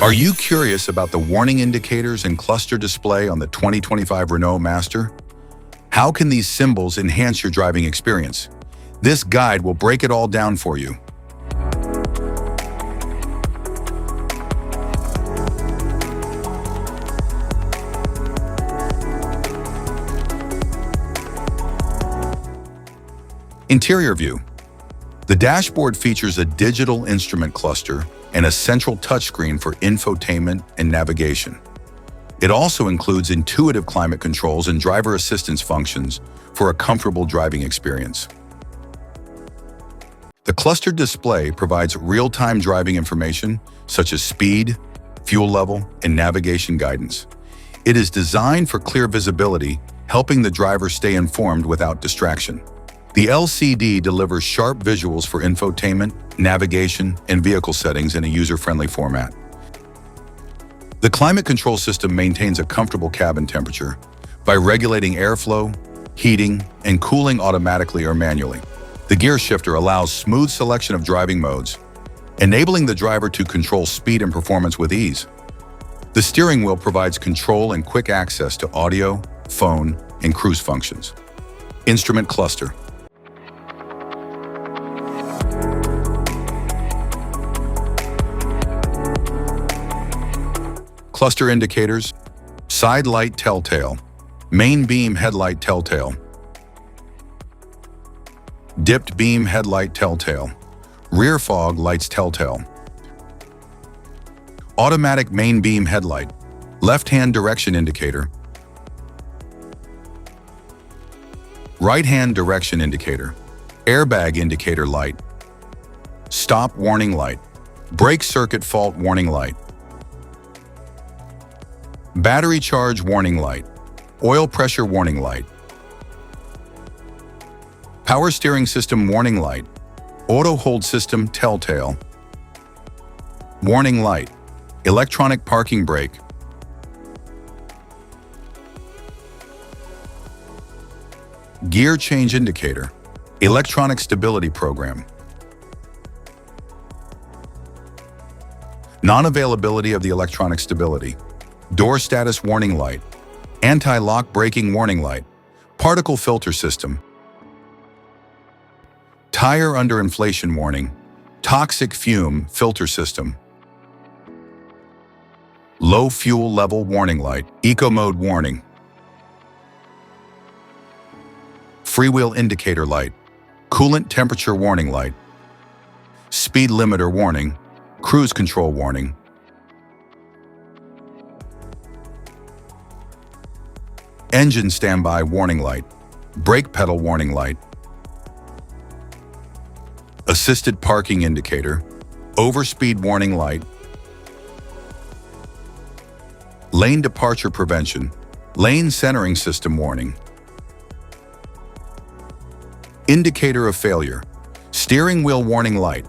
Are you curious about the warning indicators and cluster display on the 2025 Renault Master? How can these symbols enhance your driving experience? This guide will break it all down for you. Interior view. The dashboard features a digital instrument cluster and a central touchscreen for infotainment and navigation. It also includes intuitive climate controls and driver assistance functions for a comfortable driving experience. The clustered display provides real-time driving information such as speed, fuel level, and navigation guidance. It is designed for clear visibility, helping the driver stay informed without distraction. The LCD delivers sharp visuals for infotainment, navigation, and vehicle settings in a user-friendly format. The climate control system maintains a comfortable cabin temperature by regulating airflow, heating, and cooling automatically or manually. The gear shifter allows smooth selection of driving modes, enabling the driver to control speed and performance with ease. The steering wheel provides control and quick access to audio, phone, and cruise functions. Instrument cluster. Cluster indicators: side light telltale, main beam headlight telltale, dipped beam headlight telltale, rear fog lights telltale, automatic main beam headlight, left-hand direction indicator, right-hand direction indicator, airbag indicator light, stop warning light, brake circuit fault warning light, battery charge warning light, oil pressure warning light, power steering system warning light, auto hold system telltale, warning light, electronic parking brake, gear change indicator, electronic stability program, non-availability of the electronic stability, door status warning light, anti-lock braking warning light, particle filter system, tire underinflation warning, toxic fume filter system, low fuel level warning light, eco mode warning, freewheel indicator light, coolant temperature warning light, speed limiter warning, cruise control warning, engine standby warning light, brake pedal warning light, assisted parking indicator, overspeed warning light, lane departure prevention, lane centering system warning, indicator of failure, steering wheel warning light,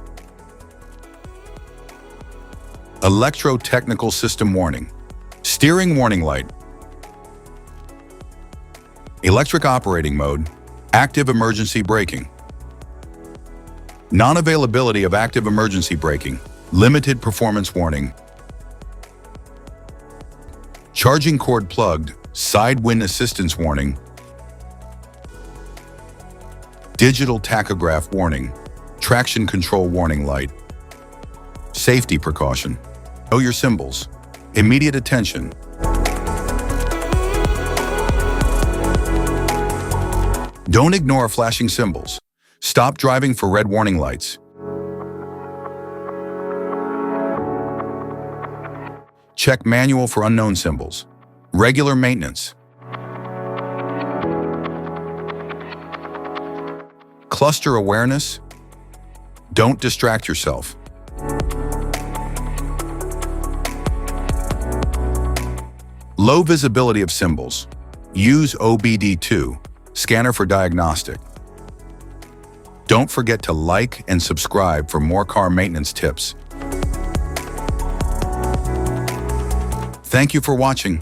electro-technical system warning, steering warning light, electric operating mode, active emergency braking, non-availability of active emergency braking, limited performance warning, charging cord plugged, side wind assistance warning, digital tachograph warning, traction control warning light, safety precaution, know your symbols, immediate attention. Don't ignore flashing symbols. Stop driving for red warning lights. Check manual for unknown symbols. Regular maintenance. Cluster awareness. Don't distract yourself. Low visibility of symbols. Use OBD2. Scanner for diagnostic. Don't forget to like and subscribe for more car maintenance tips. Thank you for watching.